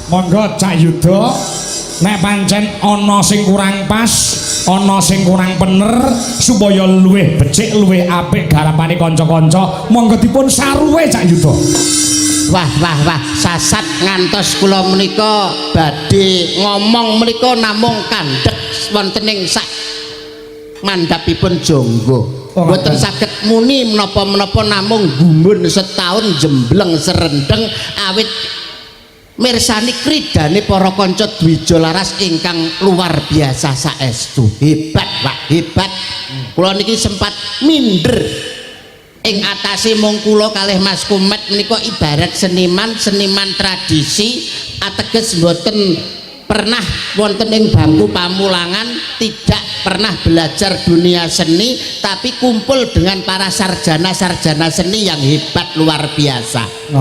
Monggo Cak Yuda, nek pancen ana sing kurang pas, ana sing kurang bener supaya luwih becik, luwih apik garapane kanca-kanca, monggo dipun saruwe Cak Yuda. Wah, sasat ngantos kula menika badhe ngomong menika namung kandhek wontening sak mandhapipun jangga. Mboten saged muni menapa-menapa namung gumun setahun jembleng serendeng awit mirsani kridane para kanca Dwija Laras ingkang luar biasa saestu. Hebat, Pak, hebat. Kula niki sempat minder ing atase mung kula kalih Mas Kumet menika ibarat seniman tradisi ateges mboten pernah wonten ing bangku pamulangan, tidak pernah belajar dunia seni, tapi kumpul dengan para sarjana-sarjana seni yang hebat luar biasa.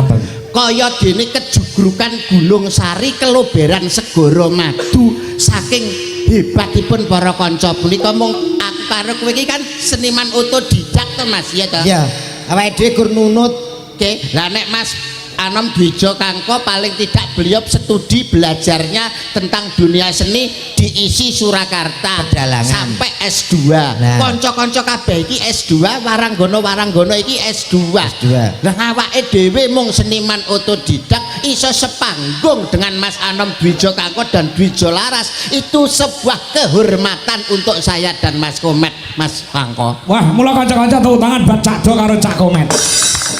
Kaya dene kejugrukan Gunung Sari, keloberan Segara Madu, saking hebatipun para kanca punika. Mung aku karo kowe iki kan seniman otodidak to Mas, ya to? Iya, awake dhewe gur nunut. Oke, lah nek Mas Anom Dwija Kangko paling tidak beliau studi belajarnya tentang dunia seni diisi Surakarta sampai S2. Nah. Konco-konco kabeh iki S2, waranggono iki S2. Lah awake dhewe mung seniman otodidak iso sepanggung dengan Mas Anom Dwija Kangko dan Dwija Laras, itu sebuah kehormatan untuk saya dan Mas Komet, Mas Kangko. Wah, mula kanca-kanca tepuk tangan buat Cak Do karo Cak Komet.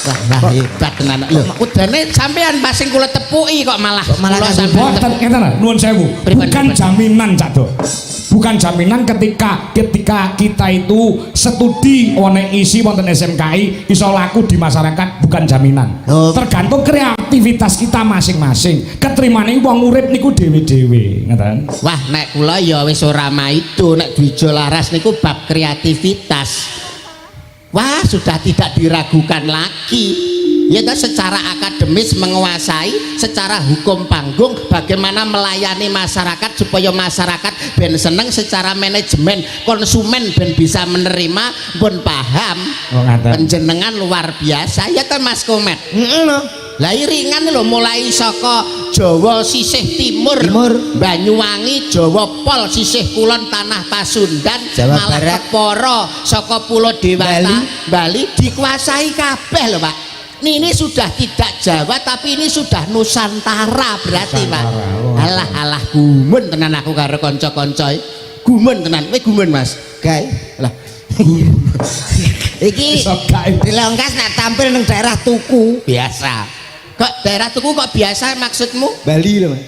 Wah, hebat tenan. Lho, udane sampean pasing kula tepuki kok malah kula sampean ngeten nuwun sewu. Bukan jaminan Cak Do. Bukan jaminan ketika kita itu studi wonten isi wonten SMKI iso laku di masyarakat, bukan jaminan. Tergantung kreativitas kita masing-masing. Ketrimane wong urip niku dhewe-dhewe, ngeten. Wah, nek kula ya wis ora maido nek Dwija Laras niku bab kreativitas. Wah, sudah tidak diragukan lagi. Ya, secara akademis menguasai, secara hukum panggung bagaimana melayani masyarakat supaya masyarakat ben seneng, secara manajemen konsumen ben bisa menerima, pun paham. Penjenengan luar biasa ya kan Mas Komet. Lah iringan lho, mulai saka Jawa sisih timur, Banyuwangi, Jawa Pol sisih kulon tanah Pasundan, Jawa malah Barat, Keporo saka Pulau Dewata Bali dikuasai kabeh lho Pak. Ini sudah tidak Jawa tapi ini sudah Nusantara berarti Pak. Alah gumun tenan aku karo kanca-kanca. Gumun tenan. Kowe gumun Mas? Gae. Lah. Iki dilongkas nak tampil nang daerah Tuku biasa. Kok daerah Tuku kok biasa maksudmu? Bali lho Mas.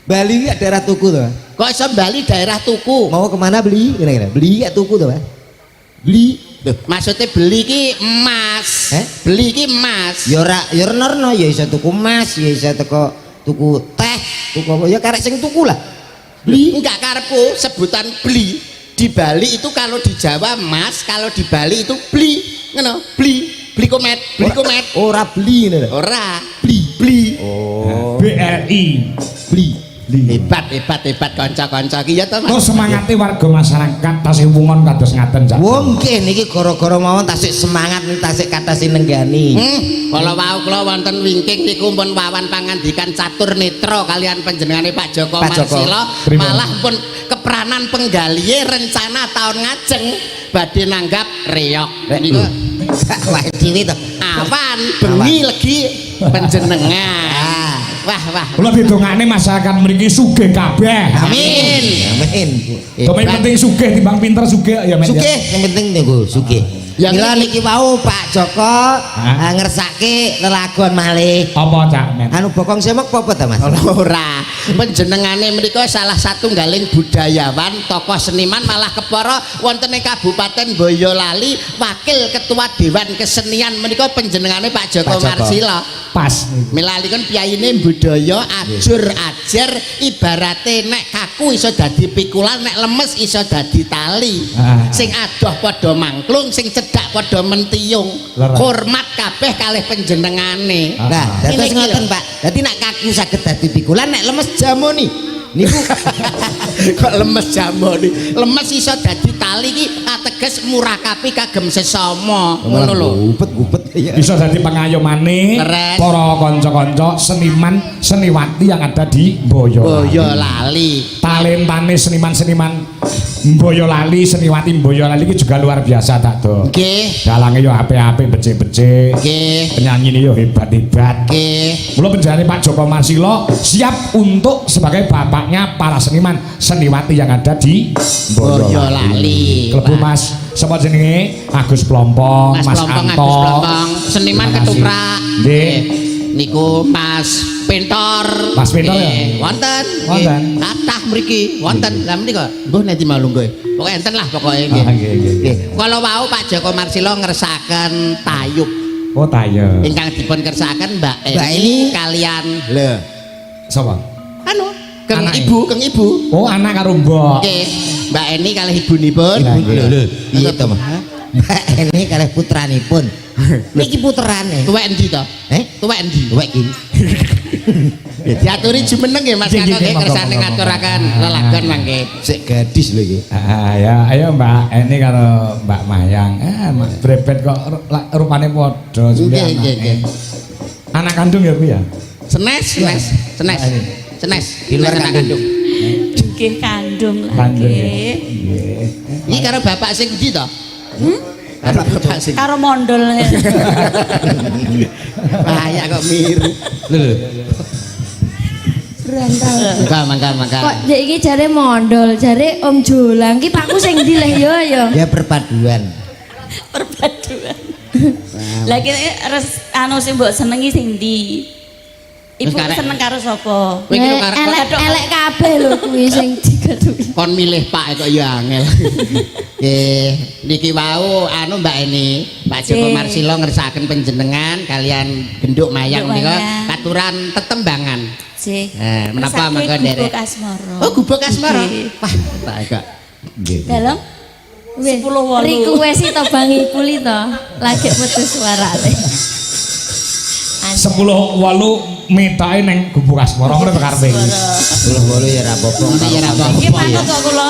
Bali iki daerah Tuku to. Kok iso Bali daerah Tuku? Mau kemana beli? Kira-kira beli ya Tuku to Mas. Beli. Loh, maksudnya beli ki emas. Beli ki emas. Ya ora nerno ya iso tuku emas, ya iso tuku teh, tuku apa ya karek sing tuku lah. Beli enggak karepku sebutan beli. Di Bali itu kalau di Jawa emas, kalau di Bali itu beli. Ngono, beli komet. Ora beli ngono. Ora, beli. Oh. BRI. Beli. Hebat kanca-kanca iki ya to Mas. Terus semangate warga masyarakat tasih wungon kados ngaten Cak. Mungkin iki gara-gara mawon tasik semangat tasik kata sinenggani. Kala wau kula wonten wingking niku pun wawan pangandikan catur netra kalian panjenengane Pak Joko Marsila, malah pun keperanan penggalihe rencana tahun ngajeng badhe nanggap reok niku. Wae dhewe to. Awan bengi legi panjenengan. Wah. Kula didongakne masyarakat mriki sugih kabeh. Amin. Domene penting sugih timbang pinter sugih ya men. Sugih sing penting niku sugih. Mila niki wau Pak Joko ngersake lelagon malih. Apa Cak Men? Anu bokong semok apa ta Mas? Ora. Panjenengane menika salah satunggaling budayawan, tokoh seniman, malah kepara wonten ing Kabupaten Boyolali, wakil ketua Dewan Kesenian menika panjenengane Pak Joko Marsila. Pas. Milalikun piyayine budaya ajur ajar, ibarate nek kaku iso dadi pikulan, nek lemes iso dadi tali. Sing adoh padha mangklung, sing cedak padha mentiyung. Hormat kabeh kalih panjenengane. Nah, dados ngoten Pak. Dadi nek kaku saged dadi pikulan, nek lemes jamoni. Niku kok lemes jambone. Lemes iso dadi tali iki ateges murakapi kagem sesama. Ngono lho. Gubet ya. Bisa jadi pengayomane Leres. para kanca-kanca seniman seniwati yang ada di Boyolali. Boyolali. Talentane seniman-seniman Boyolali, seniwati Boyolali iki juga luar biasa tak do. Nggih. Dalange yo apik-apik becik-becik. Nggih. Penyanyine yo hebat-hebat. Nggih. Mula penjane Pak Joko Marsilo siap untuk sebagai bapaknya para seniman seniwati yang ada di Boyolali. Klebu Mas, sapa jenenge? Agus Plompong, Mas Plompong, Anto. Agus Plompong, seniman Terima kasih. ketoprak. Nggih. Niku Mas Pintor. Mas Pintor ya? Nggih, wonten. Wonten. Nggih, kathah mriki, wonten. Lah menika, mbuh nanti malu nggih. Pokoke enten lah pokoke nggih. Ah, nggih, nggih, nggih. Kalau wau Pak Joko Marsilo ngersakaken tayub Oh, tayo. ingkang dipun kersakaken Mbak Mbak Eni Eni. kalian Lho. Sapa? anu keng Anake. ibu. Oh, anak karo mbok. Nggih, Mbak Eni kalih ibunipun. Iya, iya. Lho, piye to, Mas? Mbak ini kalih putranipun. Niki putrane. Tuwek endi to? Tuwek endi? Tuwek iki. Diaturi jumeneng nggih Mas Nggih, Kakak nggih, nggih monggo, kersane monggo, ngaturaken monggo. lelagon mangke. Sik gadis lho iki. Ya, ayo Mbak Eni karo Mbak Mayang. Brebet kok rupane padha Nggih, sebenarnya nggih, nggih. Anak kandung ya ku ya? Senes. Senes Di luar anak kandung. Nggih kandung lah Kandung ya. nggih. Nggih. Iki karo bapak sing ndi to? Karo bapak sing. Karo mondol. Bahaya kok mirip. Lho. Mangga. Kok dek iki jare mondol, jare Om Jolang ki pakku sing ndi leh yo ya. Ya perpaduan. Perpaduan. Lah ki anu sing mbok senengi sing ndi? Ibu Wis karek. seneng karo sapa? Kowe iki lho karo Elek kabeh lho kuwi sing digaduhi. kon milih Pak kok ya angel. Nggih, niki wau anu Mbak Eni, Pak Joko Nggih. Marsilo ngersakaken panjenengan kalian genduk mayang Genduk menika mayang. katuran tetembangan. Sih. Menapa mangko derek? Asmara. Oh, gubuk asmara. Nggih. Wah, tak kok. Nggih. Dalam Wis 10-8. request to Bang Ipuli to. Lagi putus suarane. 10-8 metake ning Gubuk Asmara ngono karepe iki. 10-8 ya ra apa-apa. Ngono ya ra apa-apa. Nggih manut kok kula.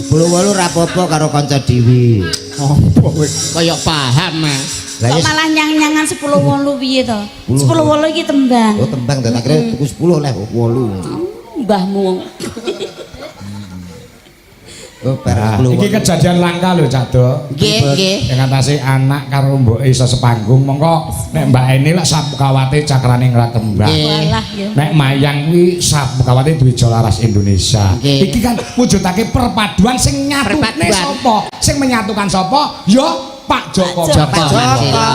10-8 ra apa-apa karo kanca dhewe. Apa kowe kaya paham, Mas. Lah Kok ya malah nyang-nyangan 10-8 piye to? 10. 10-8 iki tembang. oh tembang tak kira tuku 10 lah 8. Mbahmu. Oh Nah, bareng 10. iki kejadian langka lho Cak Do. Nggih, nggih. Yang ngatasi anak karo mboke iso sepanggung mongko nek Mbak Eni lak sabukawate cakrane ngrat tembang. Nggih. Walah ya. Nek Mayang kuwi sabukawate duwe Jolaras Indonesia. Nggih. Iki kan mujudake perpaduan sing nyatune Perpaduan. sapa? Sing menyatukan sapa? Ya Pak Joko. Joko Joko. Marsilo.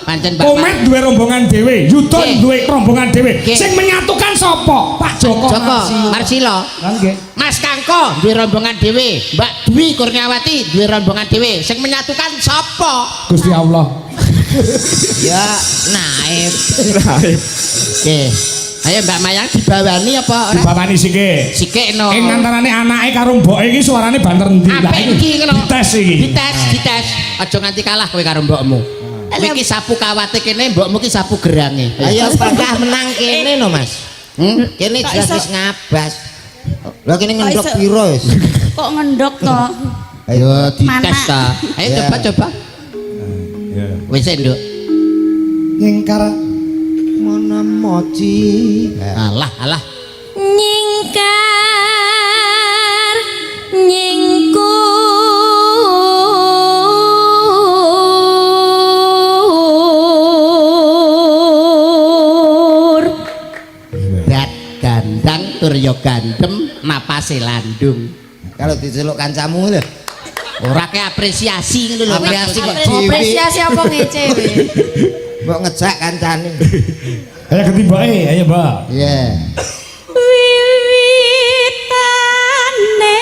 Pancen Pak Komet duwe rombongan dhewe, Yudon Nggih. duwe rombongan dhewe. Nggih. Sing menyatukan sapa? Pak Joko. Joko Marsilo. Kan nggih. Mas Kangko duwe rombongan dhewe, Mbak Dwi Kurniawati duwe rombongan dhewe. Sing menyatukan sapa? Gusti Allah. Ya naib. Nggih. Ayo Mbak Mayang dibawani apa ora? Dibawani sikik. Sikik no. Ing antarane anake karo mboke iki suarane banter endi? Lah Apik iki ngono. Dites iki. Dites. Aja nganti kalah kowe karo mbokmu. Kowe iki sapu kawate kene, mbokmu iki sapu gerange. Ayo apakah menang kene no Mas? Kene Kok jelas iso- wis ngabas. Lah kene ngendok iso- piro wis? Kok ngendok to? Ayo dites Mana? ta. Ayo Ya. coba. Wis nduk. Ngingkar Mana moci. Alah. Nyingkar nyingkur. Dat gandang tur yo gandem napase landung. Kalau diceluk kancamu lho. Ora ke apresiasi ngono lho. Apresiasi kok Maksudnya. dhewe. Apresiasi apa ngece we? Mbok ngejak kancane. Ayo ketimbake, ayo Mbak. Iya. Wiwitane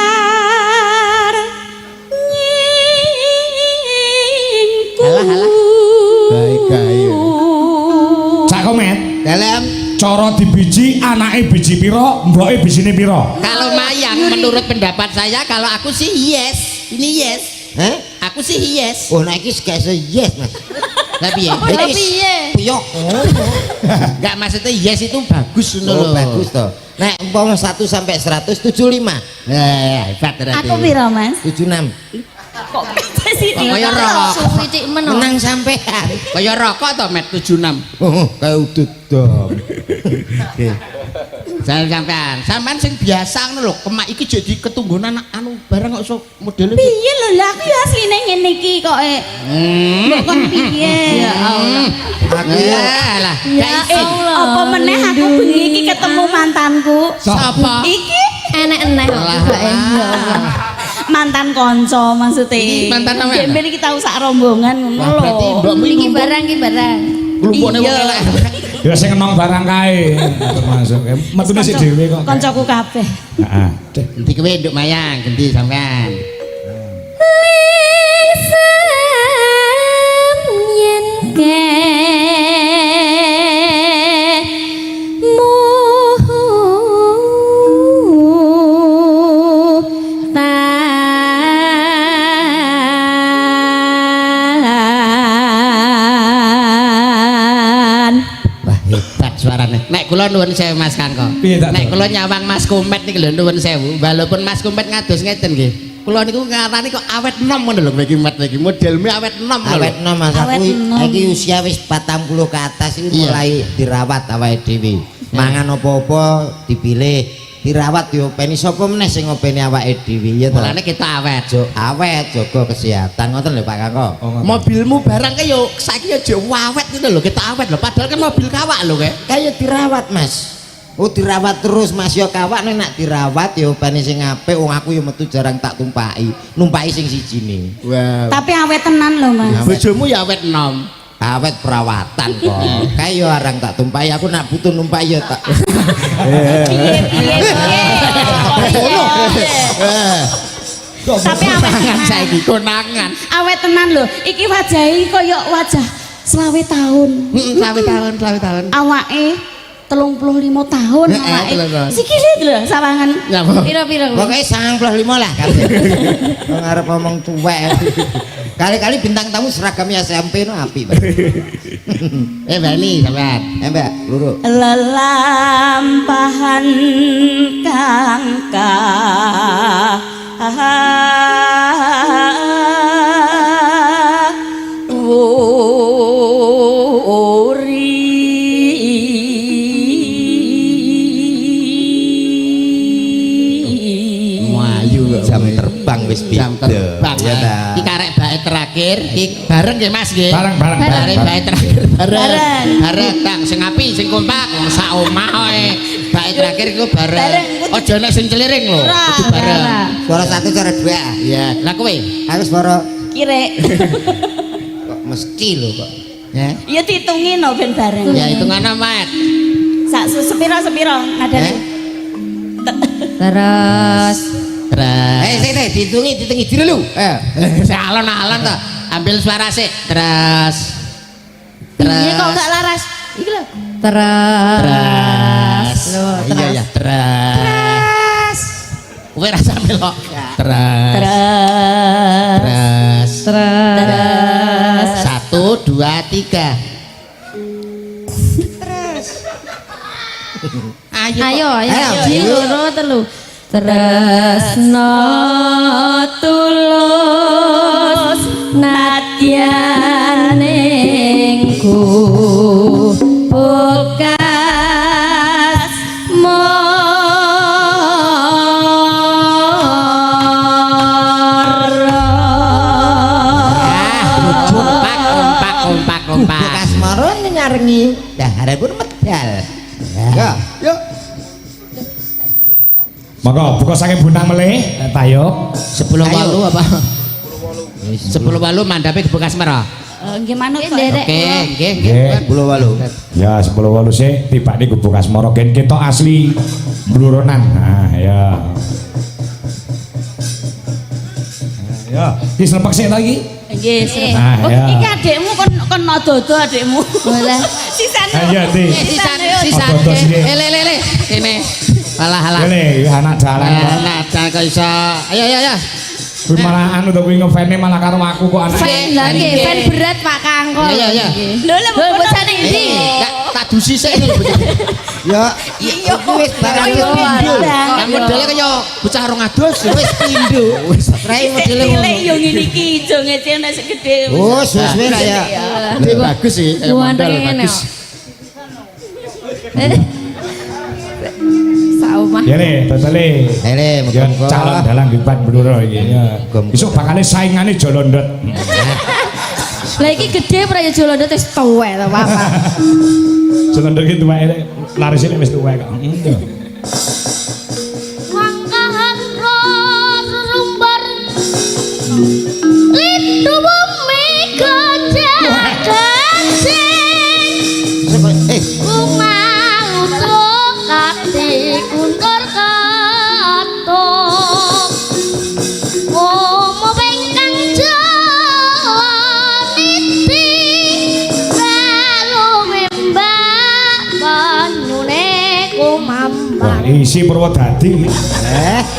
nyingkar nyingkur. Halah. Gae-gae. Cak Komet, Dalam cara dibiji anake biji pira, mboke bijine pira? Kalau Mayang menurut pendapat saya kalau aku sih yes. Ini yes. eh? Aku sih yes. Oh nek iki sekese yes Mas. Lah piye? Lah piye? piyok. Enggak maksudnya yes itu bagus ngono Oh, lho. bagus toh. Nek umpama 1 sampai 100 75. Hebat berarti. Aku piro, Mas? 76. Kok bisa sih? Kaya rokok. Suwitik meno. Menang sampean. Kaya rokok to met 76. Oh, kayak udut dong. Sampean sing biasa ngono lho, kemak iki jadi ketunggunan anu barang kok iso modele. Piye lho lah aku asline ngene iki kok Mbok kon piye? Ya Allah. Aku ya lah. Ya Allah. Apa meneh aku bengi iki ketemu mantanku? Sapa? Iki Enek-enek kok tibake. Ya Allah. mantan konco maksudnya. Mantan apa? Jember iki tau sak rombongan ngono Berarti lho. mbokmu Iki barang iki barang. Klumpukne wong Iya. elek. Ya sing ngenong barang kae termasuk. Metune sik dhewe kok. Koncoku kabeh. Heeh. Ganti kowe nduk mayang, ganti sampean. Lisam yen Wah, hebat suarane. Nek kula nuwun sewu Mas Kangko. Piye tak, Nek Dok? kula nyawang Mas Kumet niki lho nuwun sewu. Walaupun Mas Kumet ngados ngeten nggih. Kula niku ngarani kok awet enom ngono lho iki Mat iki. Modelmu awet enom lho. awet nom Mas Awet aku nom. iki usia wis 40 ke atas iki Iya. mulai dirawat awake dhewe. Mangan apa-apa dipilih, dirawat diopeni sapa meneh sing ngopeni awake dhewe ya to. Mulane kita awet. Awet jaga kesehatan ngoten lho Pak Kakak. Mobilmu barang ke yo saiki aja awet ngono lho, kita awet lho. Padahal kan mobil kawak lho kae. Kayak dirawat Mas. Oh dirawat terus Mas yo kawak nek nak dirawat yo openi sing apik wong aku yo metu jarang tak tumpaki. Numpaki sing sijine. Wow. Tapi awet tenan lho, Mas. Bojomu ya awet enom. Awet perawatan kok. Kayak yo arang tak tumpaki aku nak butuh numpaki yo tak. Piye piye piye. Tapi awet Konangan tenan. saiki konangan. Awet tenan lho. Iki wajahe koyo wajah 20 tahun. Sawit tahun. Awake 35 tahun awake. tenan. Sikile lho sawangan. Napa? pira-pira kuwi? Pokoknya 95 lah kan. Ngarep ngomong tuwek. Kali-kali bintang tamu seragamnya SMP no apik banget. Bani sampean. Mbak, luru. Lelampahan Melayu kok. Jam terbang wis Jam beda. terbang. Ya ta. Iki karek bae terakhir, iki bareng nggih Mas nggih. Bareng. Bareng bae terakhir bareng. Bareng. Bareng tang sing api sing kompak sak omah ae. Bae terakhir iku bareng. Bareng. Aja nek sing celiring lho. Ora. Kudu bareng. Suara satu suara dua. Iya, lah kowe. Aku suara kirek. kok mesti lho kok. Ya. Ya diitungi no ben bareng. Ya hitungan Mat. Sak sepiro nadane. Terus Terus. Sik dihitungi dulu. Saya alon-alon to. Ambil suara sik. Terus. piye kok gak laras? Iki lho. Terus. Lho, Iya ya, terus. Kowe ra sampe kok. Terus. Terus. 1 2 3. Ayo, Ayo. siji loro telu. Tresno tulus nadyaningku bekas Kompak. Bekas maron nyarengi. Dahare pun medal. Ya. Yuk. Monggo buka saking bundang melih, tayo. 10.8 apa? 10.8 mandape bekas merah. Nggih manut kok. Nderek. Oke, nggih. Nggih. 10.8. Ya 10.8 sik tiba niku bekas moro gen ketok asli bluronan. Nah, ya. Ya, iki slepek sik ta iki? Nggih, serem. Nah, Oh, ya. iki adikmu kon dodo adikmu. Boleh. Sisane. Ah, iya, Di. Sisane. Sisan. Oh, dodos iki. Le. Sini. Alah. Lele, anak jalan kok. Nah, kok iso. Ayo. Kuwi malah anu to kuwi ngefane malah karo aku kok anak. Fan lagi, fan berat Pak Kangkol. Iya. Lho lho bocah ning Iya, dusi sik ngene lho. Ya iya wis barang Iya, pindho. Kan modele kaya bocah rong adus Wis pindho. Wis trai modele ngono. Cilik yo ngene iki ijo ngece nek segede. Oh, suwe lah ya. Lek bagus sih kaya Buan model ngene. bagus. Saomah. Ya le, totale. Lele, Ya muga-muga. calon dalang Gipat Bluro iki ya. Muga-muga. Isuk bakale saingane Jolondot. Lah iki gede pra ya jolondot wis tuwek to, Papa. Jolondot iki tuweke laris wis tuwek kok. Mangkahan ros rumbar. Lindu bumi kejak-kejing. Bunga utuk kati kuntur katuk. Omo bengkang jawa niti. Lalu membak banyune kumambang. Wah, isi Purwodadi.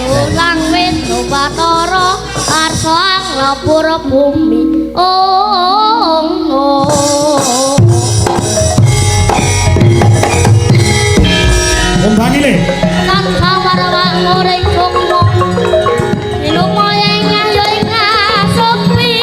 Ulang windu Bathara arsa nglebur bumi. Oh. Umbangi le. Kan sawarwa muring sukma. Ilmu yang ayo ing asukmi.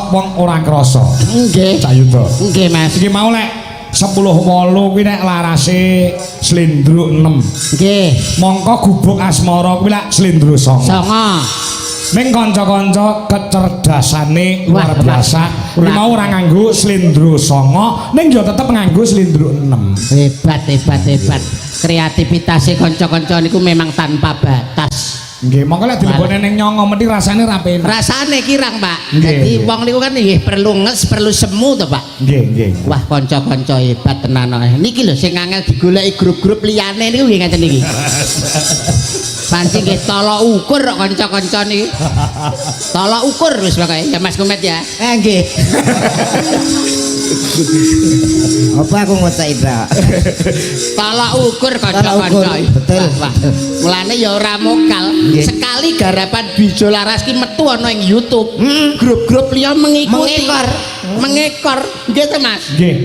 wong ora krasa. Nggih. Cak Yuda. Nggih, Mas. Iki mau lek 10-8 kuwi nek larase slendro 6. Nggih. Mongko gubuk asmara kuwi lek slendro 9. Songo. Ning kanca-kanca kecerdasane luar Wah, biasa. Kuwi mau ora nganggo slendro 9, ning yo tetep nganggo slendro 6. Hebat, hebat, hebat. Kreativitasnya kanca-kanca niku memang tanpa batas. Nggih, mongko lek dilebone ning nyongo mesti rasane ra penak. Rasane kirang, Pak. Nggih. Jadi wong niku kan nggih perlu nges, perlu semu to, Pak. Nggih, nggih. Wah, kanca-kanca hebat tenan kok. Niki lho sing angel digoleki grup-grup liyane niku nggih ngaten niki. Pancen nggih tolok ukur kok kanca-kanca niki. Tolok ukur wis pokoke ya Mas Kumet ya. Nggih. Apa aku ngocak Indra? Tolok ukur Tolok kanca-kanca. ukur, betul. Wah, mulane ya ora mokal. Nggih. Sekali garapan Bijo Laras ki metu ana ing YouTube. Grup-grup liya mengikuti. Mengekor. Nggih to, Mas? Nggih.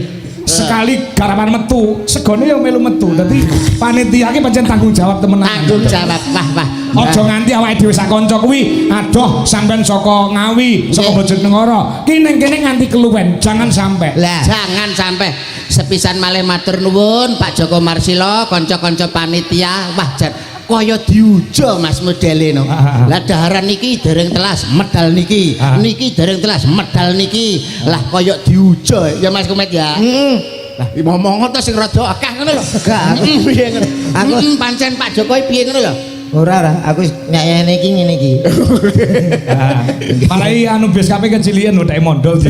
Sekali garapan metu, segone yo melu metu. Dadi panitia ki pancen tanggung jawab temenan. Tanggung jawab. Wah, wah. Aja nganti awake dhewe sak kanca kuwi adoh sampean saka Ngawi, saka Bojonegoro. Ki ning kene nganti keluwen, jangan sampai. Lah, Jangan sampai sepisan malih matur nuwun Pak Joko Marsilo, kanca-kanca panitia. Wah, jan kaya diuja Mas modele no. Lah daharan niki dereng telas medal niki. Niki dereng telas medal niki. Lah kaya diuja ya Mas Kumet ya. Lah ngomong to sing rada akeh ngono lho. Gak. Piye ngono. Aku- Pancen Pak Jokowi piye ngono lho. ora aku nyayane iki ngene iki. Malai anu BSKP kecilian udah mondol sih.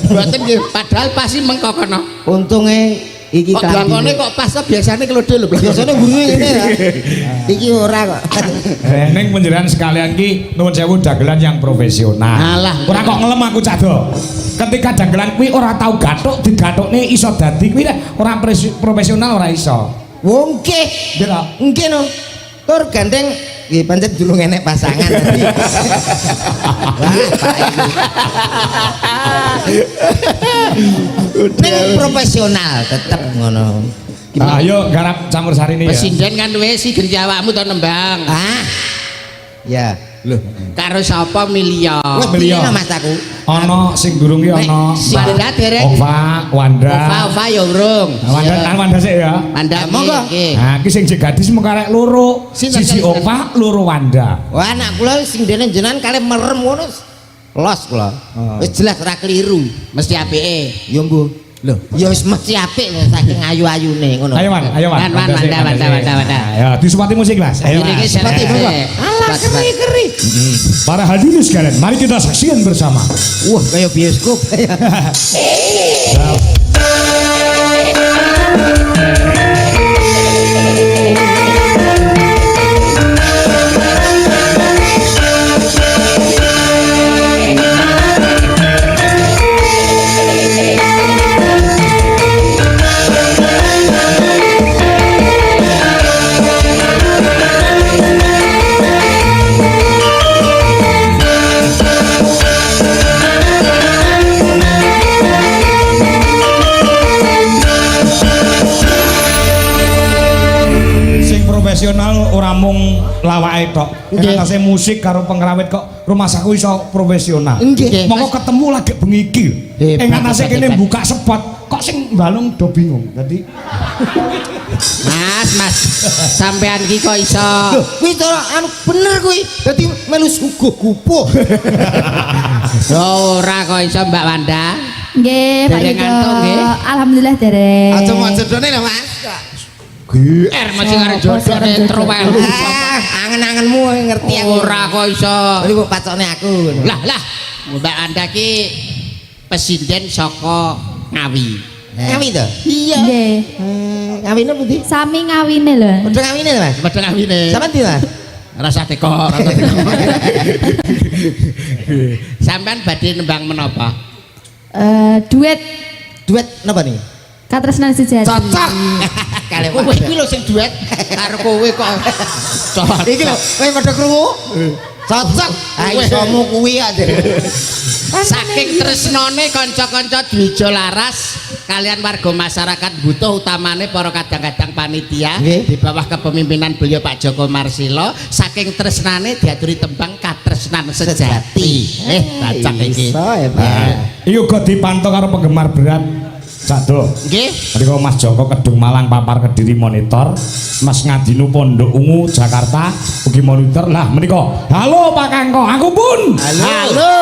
Mboten nggih, padahal pasti mengko kono. Untunge iki Kok langkone kok pas to biasane kelode lho. biasanya gurune ngene ya. Iki ora kok. Neng penjelasan sekalian ki nuwun sewu dagelan yang profesional. Alah. Ora kok ngelem aku Cak Do. Ketika dagelan kuwi ora tau gathuk, digathukne iso dadi kuwi ora profesional ora iso. Wong nggih. Nggih ta? Nggih no. Tur gandeng nggih pancen durung enek pasangan tadi. Wah, Pak. Ning profesional tetep ngono. Ayo garap campur sari ini ya. Presiden kan wis si awakmu to nembang. Ah. Ya, lho. Karo sapa Milio? Wis Milio. pilih Mas aku. Ana sing durung ki ana. Wanda derek. Ova, Wanda. Ova yo urung. Wanda kan Wanda sik ya. Wanda Monggo. nggih. Nah, ki sing jek gadis mung karek loro. Sinten, Siji sinten? Ova, loro Wanda. Wah, anak kula sing dene jenengan kale merem ngono. Los kula. Wis jelas ora kliru. Mesti apike. Ya mbuh. Lho, ya wis mesti apik saking ayu-ayune ngono. Ayo Wan, ayo Wan. Wan, Wanda sik, Wanda. Ayo disupati musik Mas. Ayo Ini Mas. sepati monggo. Alah keri-keri. Para hadirin sekalian, mari kita saksikan bersama. Wah, kayak bioskop. Sing profesional ora mung lawake tok. Nggih. Nek musik karo pengrawit kok rumah saku iso profesional. Nggih. Monggo ketemu lagi bengi iki. Hebat, Ing atase hebat, kene hebat. buka spot kok sing balung do bingung. Dadi Mas, sampean ki kok iso Loh, kuwi to anu bener kuwi. Dadi melu suguh gupuh. ora kok iso Mbak Wanda. Nggih, Pak Dereng Yudo. ngantuk, nggih? Alhamdulillah dereng. Aja mau jodone lho, Mas. GR masih karo jodone trowelu. Ah, angen-angenmu ngerti aku. Ora kok iso. Iki kok pacone aku ngono. Lah, Mbak Wanda ki presiden saka Ngawi. Ngawi to? Iya. Nggih. Ngawine pundi? Sami ngawine lho. Padha ngawine lho, Mas. Padha ngawine. Sampeyan ndi, Mas? Rasa teko, rasa teko. Sampean badhe nembang menapa? Duet Duet napa nih? Katresnan Sejati. Cocok. Kale Kowe iki lho sing duet karo kowe kok. Iki lho, kowe padha krungu? Cocok. Ah isomu kuwi aja. Saking tresnane kanca-kanca Dwija Laras kalian warga masyarakat butuh utamane para kadang-kadang panitia Nggih. di bawah kepemimpinan beliau Pak Joko Marsilo saking tresnane diaturi tembang katresnan sejati. Cocok iki. Iso ya, Pak. Iki uga dipantau karo penggemar berat. Cado. Nggih. Mriko Mas Joko Kedung Malang Papar Kediri monitor, Mas Ngadinu Pondok Ungu Jakarta ugi monitor. Lah menika. Halo Pak Kangko, aku pun. Halo.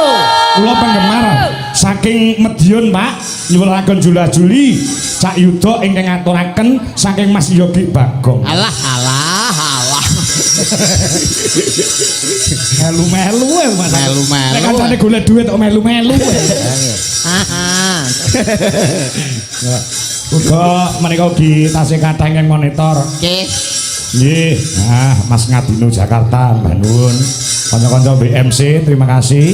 Kula penggemar saking Medion Pak, nyuwunaken Jula Juli, Cak Yudo ingkang ngaturaken saking Mas Yogi Bagong. Alah. Melu-melu Mas. Melu-melu. Nek kancane golek duit kok melu-melu. Uga menika ugi tasih kathah ingkang monitor. Nggih. Nggih, nah Mas Ngadinu Jakarta, Mbah Nuwun. Kanca-kanca BMC, terima kasih.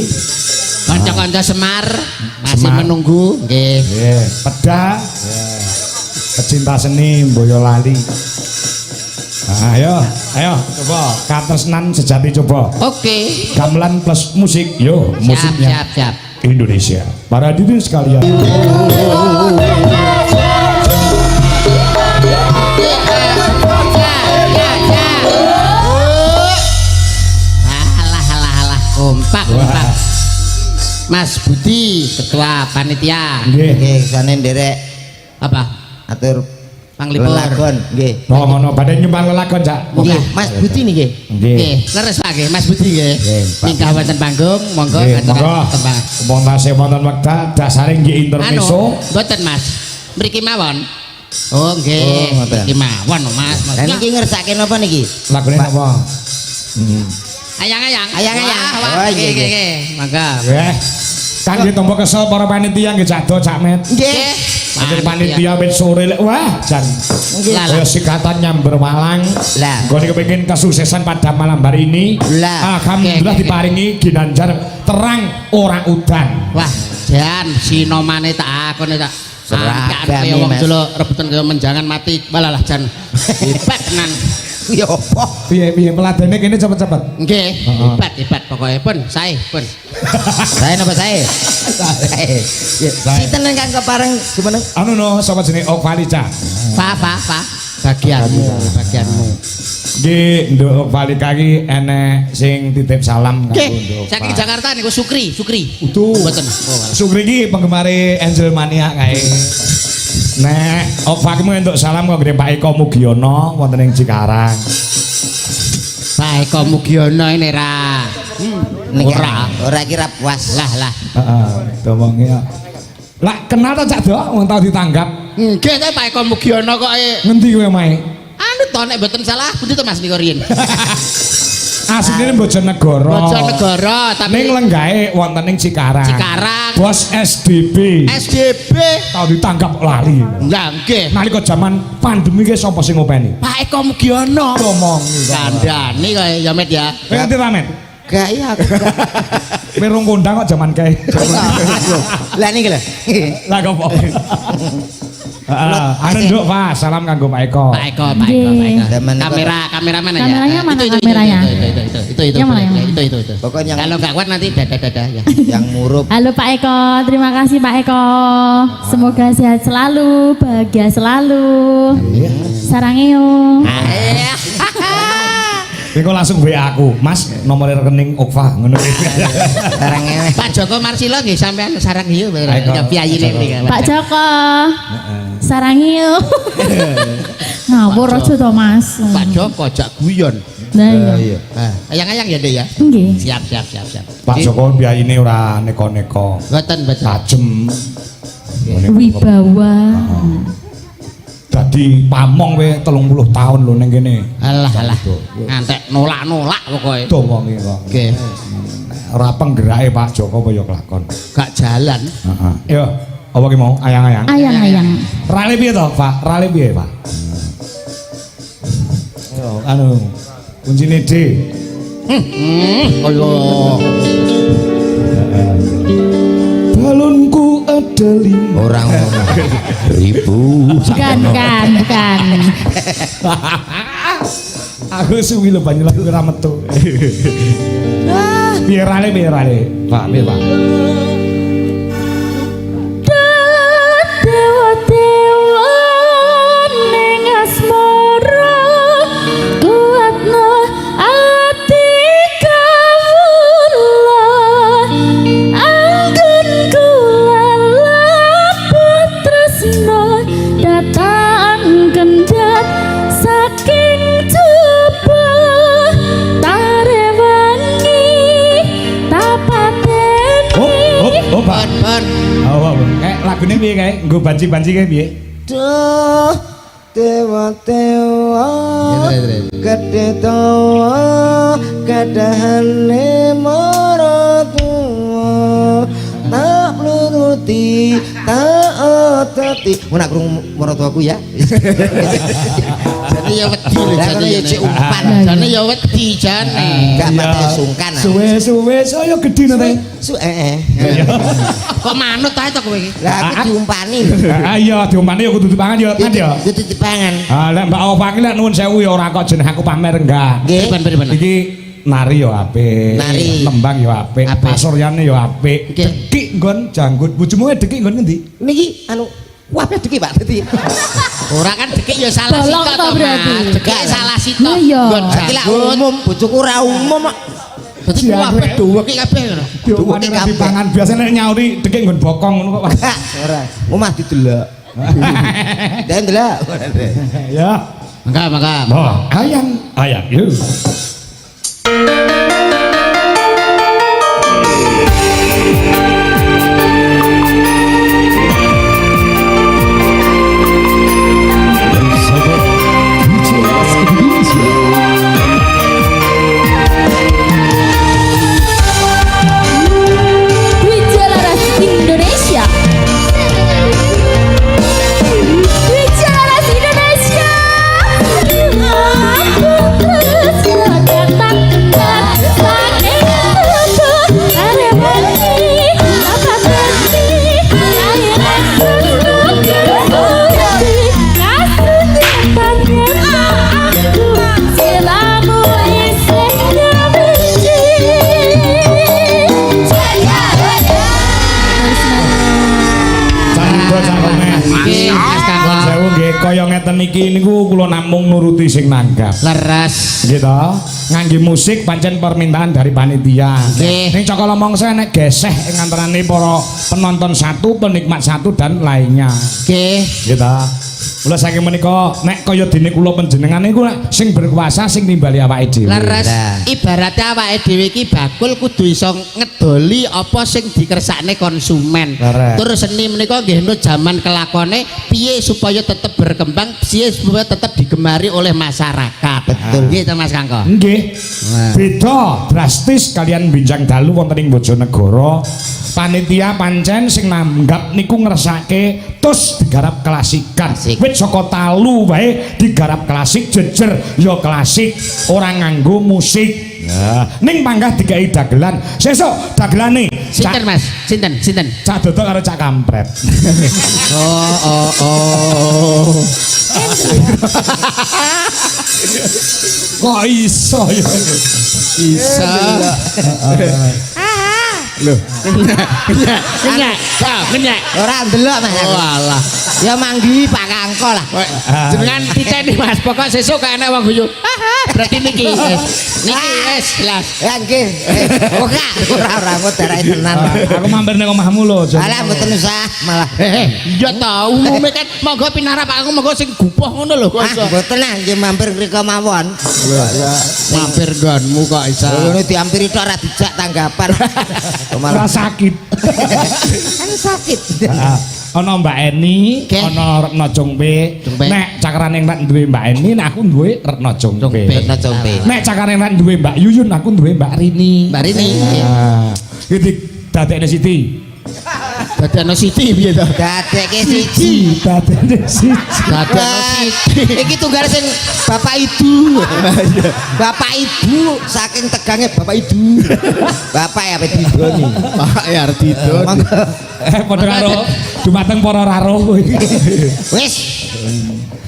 Kanca-kanca Semar masih Semar. menunggu. Nggih. Nggih, Peda. Pecinta seni Boyolali. Nah, ayo coba katresnan sejati coba. Oke. Gamelan plus musik, yo musiknya Siap. Indonesia. Para hadirin sekalian. Alah. Kompak. Mas Budi, ketua panitia. Nggih. Nggih, sane nderek Apa? atur Panglipur. lelagon nggih. Oh, ngono badhe nyumbang lelagon, Cak. Nggih, Mas Budi niki. Nggih. Nggih, leres Pak nggih, Mas Budi nggih. Nggih, Pak. Minggah wonten panggung, monggo Nggih, aturaken monggo. tembang. Montase wonten wekdal dasare nggih intermezzo. Mboten Mas. Mriki mawon. Oh, nggih. Oh, ngoten. Mriki mawon Mas. Lah niki ngersake napa niki? Lagune napa? Ayang-ayang. Ayang-ayang. Wah, Oh, iya, iya. nggih. Monggo. Nggih. Kangge tombo kesel para panitia nggih Cak Do Cak Met. Nggih. Akhir panitia wit sore lek wah jan Lah, kaya sikatan nyamber Malang. Lah. Nggone kepengin kesuksesan pada malam hari ini. Lah. Alhamdulillah Oke. diparingi ginanjar terang ora udan. Wah, jan sinomane tak akone tak. Seragam Kaya nih, wong Mas. jelo rebutan kaya menjangan mati malah jan hebat tenan. Ya apa? Piye peladene kene cepet-cepet. Nggih, hebat pokoke pun sae pun. Saya napa saya? Saya. Sinten ingkang kepareng jumeneng? Anu no sapa jenenge Okvalita. Fa. Bagianmu. Nggih, Nduk Okvalita iki enek sing titip salam kanggo Nggih, Nduk. saking Jakarta niku Sukri. Utuh. Mboten. Sugri iki penggemare Angel Mania kae. Nek Okva ki entuk salam kok gede Pak Eko Mugiono wonten ing Cikarang. Pak Eko Mugiono ini ra. Niki Ora. kira puas. Lah. Heeh, domongi ya. Lah kenal ta Cak Dok wong tau ditanggap. Nggih ta Pak Eko Mugiono kok Ngendi kowe mae? anu to nek mboten salah pundi to Mas niku riyen. Asline Bojonegoro. Bojonegoro tapi Ning lenggahe wonten ing Cikarang. Cikarang. Bos SDB. SDB. Tau ditangkap lali. Lah nggih. Nalika zaman pandemi ki sapa sing ngopeni? Pak Eko Mugiono. Domongi. Kandhani kaya ya Met ya. Kowe ngerti ta, Met? Gak iya aku. Kowe rong kondang kok zaman kae. Lah niki lho. Lah kok apa? Anu Nduk, Pak, salam kanggo Pak Eko. Pak Eko. Zaman Kameramen aja. Kameranya mana Itu, kameranya? Itu. Yang mana, yang mana? Itu. Pokoknya Kalau nggak kuat nanti dada ya. yang murup. Halo Pak Eko, terima kasih Pak Eko. Semoga sehat selalu, bahagia selalu. Sarangeo. Kowe langsung WA aku, Mas, nomor rekening Okva ngono iki. Sekarang ini. Pak Joko Marsilo nggih sampean sarang hiu Aiko. piyayine mriki. Pak Joko. Sarangeo. Ngawur aja to Mas. Pak Joko jak guyon. Lah iya. Ayang-ayang ya Dek ya. Nggih. Siap. Pak Joko biayine ora neko-neko. Boten. Tajem. Wibawa. Dadi pamong kowe 30 tahun lho ning kene. Alah. Ngantek nolak-nolak pokoke. Domongi kok. Nggih. Ora penggerake Pak Joko apa ya kelakon. Gak jalan. Heeh. Yo, apa ki mau ayang-ayang? Ayang-ayang. Rale piye to, Pak? Rale piye, Pak? Yo, anu kuncine D. Allah. Balonku ada 5. Orang ngomong. Bukan. Aku suwi lho banyu lagu ora metu. Piye rale, Pak, piye, Pak? Dewa-dewa ning asmara kuatno ati kawula anggun kula tresno datang kendhat saking coba tarewangi tapateni Oh, Pak. Bon. Oh, kayak lagune piye kae? Nggo banci-banci kae piye? Duh, dewa-dewa gede tawa kadahane maratuwa tak nuruti tak ototi nak krungu maratuwaku ya. Jane ya wedi lho Lah jane ya cek umpan. Jane ya wedi jane. Gak mate sungkan. Suwe-suwe saya gedhi nate. Kok manut ae to kowe iki? Lah aku diumpani. Ah iya diompane ya kudu dipangan ya, kan ya. Kudu dipangan. Ah lek Mbak Opa ki lek nuwun sewu ya ora kok jeneng aku pamer enggak. Nggih. Pripun? Iki nari ya apik. Nari. Nembang ya apik. Apik. Pasuryane ya apik. Nggih. Dekik nggon janggut. Bojomu dekik nggon ngendi? Niki anu wape diki Pak dadi. Ora kan dekik ya salah Bolong sito to to, berarti. Mas. Dekik salah sito. Lah iya. Nggon Iki lak janggut. umum bojoku ora umum kok. Dadi kuwape duwe iki kabeh ngono. Diopane ora dipangan. Biasane nek nyauri dekik nggon bokong ngono kok. Ora. Omah didelok. Dan delok. Ya. Mangga. Wah, ayang yuk. Wijalaras Indonesia. Wijalaras Indonesia. Iki Mas Kanggo. Sewu nggih kaya ngeten iki niku kula namung nuruti sing nanggap. Leres. Gitu. Ngangge musik pancen permintaan dari panitia. Nggih. Ning Cokolo Mongso nek geseh ing antarane para penonton satu, penikmat satu dan lainnya. Nggih. Gitu. Mula saking menika nek kaya dene kula panjenengan niku sing berkuasa sing nimbali awake dhewe. Leres. Nah. Ibaratnya awake dhewe iki bakul kudu iso ngedoli apa sing dikersakne konsumen. Leres. Terus seni menika nggih no jaman kelakone piye supaya tetap berkembang, piye supaya tetap digemari oleh masyarakat. Betul. Nggih to Mas Kanggo. Nggih. Beda drastis kalian Binjang Dalu wonten ing Bojonegoro. Panitia pancen sing nanggap niku ngersake terus digarap klasikan. Klasik. Wit saka talu wae digarap klasik, jejer ya klasik, ora nganggo musik. Nah, ning panggah dikai dagelan. Sesuk dagelane Sinten Mas? Sinten? Cak Dodok karo Cak Kampret. Oh. Kok iso ya? Bisa. Kenyek. Kenyek. Ora ndelok Mas. Oh alah. Ya manggi Pak Kangko lah. Jenengan titeni Mas, pokok sesuk gak enak wong guyu. Berarti niki wis jelas. Ya nggih. Ora kok darai tenan. Aku mampir ning omahmu lho, Jon. Alah mboten usah malah. Iya ta, umume kan monggo pinarap aku monggo sing gupoh ngono lho kok iso. Mboten ah nggih mampir mriko mawon. Mampir nggonmu kok iso. Ngono diampiri tok ora dijak tanggapan. Ora sakit. Kan sakit. Ana Mbak Eni, Nggih. ana Retno Jongpe. Jongpe. Nek cakarane nek duwe Mbak Eni, nek aku duwe Retno Jongpe. Jongpe. Retno Jongpe. Nek cakarane nek duwe Mbak Yuyun, aku duwe Mbak Rini. Mbak Rini. Nah, iki dadekne Siti. Dadi ana Siti piye to? Dadekke siji. Dadekne Siti. Dadi ana Siti. Iki tunggal sing Bapak Ibu. Bapak Ibu saking tegangnya Bapak Ibu. Bapak ya Pedidoni. Pak Yardito. Padha karo dumateng para raruh. Wis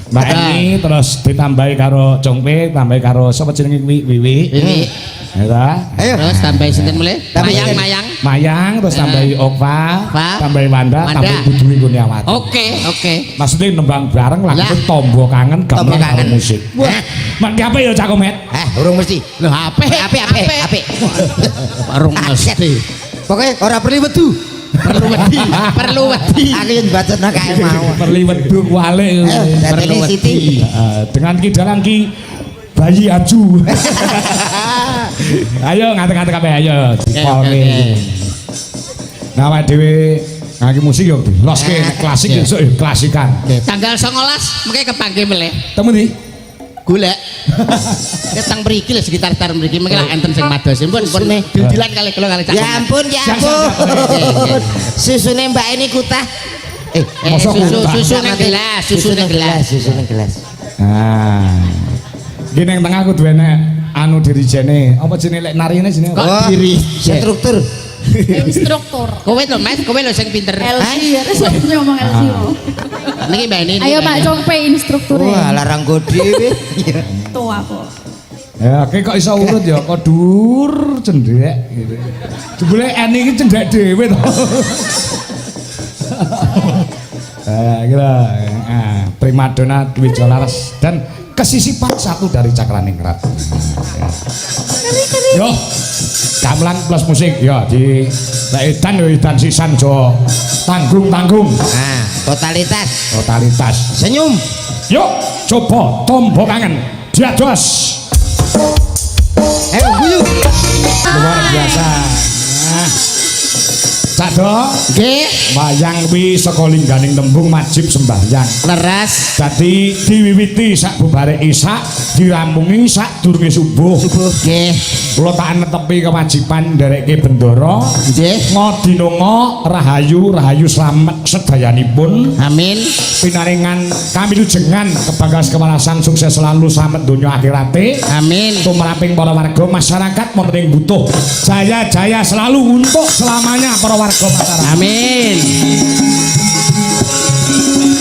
Mbak Eni terus ditambahi karo Congpe, tambahi karo sapa jenenge Wiwi. Wiwi. Ya. Ayo. Terus tambahi sinten mulai? Tambahi Mayang. Mayang terus tambahi Okva, Okva. tambahi Wanda, Wanda. tambahi Budwi Kurniawati. Oke. Maksudnya nembang bareng lagu Lah. Tombo Kangen Tombo gamelan karo Kangen. musik. Wah, mak apa ya Cak Komet? Urung mesti. Lho apik. Apik. Warung mesti. Pokoknya ora perlu wedu. Perlu wedi. Aku yang bacotno kae mau. Perliweduk wale. Ayo, dateni Siti. Dengan kidalang ki bayi aju. Ayo ngate-ngate kabeh ayo dipone. Nah awake dhewe ngaki musik yo loske klasik esuk yo klasikan. Tanggal 19 mengke kepanggih meleh. Temu ndi? Golek. Ketang mriki lho sekitar mriki mengke lak enten sing mados. Pun didilan kali kula kali Cak. Ya ampun. Susune Mbak ini kutah. Susu nang gelas. Nah. Iki ning tengah aku duwene anu dirijene. Apa jenenge lek narine jenenge? Kok diri? Struktur. Instruktur. Kowe lho Mas, kowe lho sing pinter. LC, harus ngomong LC. Niki Mbak ini. Ayo Pak Congpe instrukturnya. Wah, larang go dhewe. Tuh aku. Ya, oke kok iso urut ya, kok dur cendhek gitu. Jebule Eni iki cendhek dhewe to. Kira primadona Dwi Jolaras dan kesisipan satu dari Cakraningrat. Yo, gamelan plus musik ya di edan yo edan sisan jo tanggung-tanggung. Nah, totalitas. Senyum. Yuk, coba Tombo Kangen. Diados. Ayo guyu. Luar biasa. Nah. Cado, Nggih, wayang kuwi saka lingganing tembung majib sembahyang. leres. Dadi diwiwiti sak bubare isak, diramungi sak durunge subuh. Nggih. Kula tak netepi kewajiban ndereke bendara. Nggih. Ngodinonga rahayu slamet sedayanipun. Amin. Pinaringan kamilujengan kebanggaan kewarasan sukses selalu slamet donya akhirate. Amin. Tumraping para warga masyarakat wonten ing butuh jaya-jaya selalu untuk selamanya para warga masyarakat. Amin.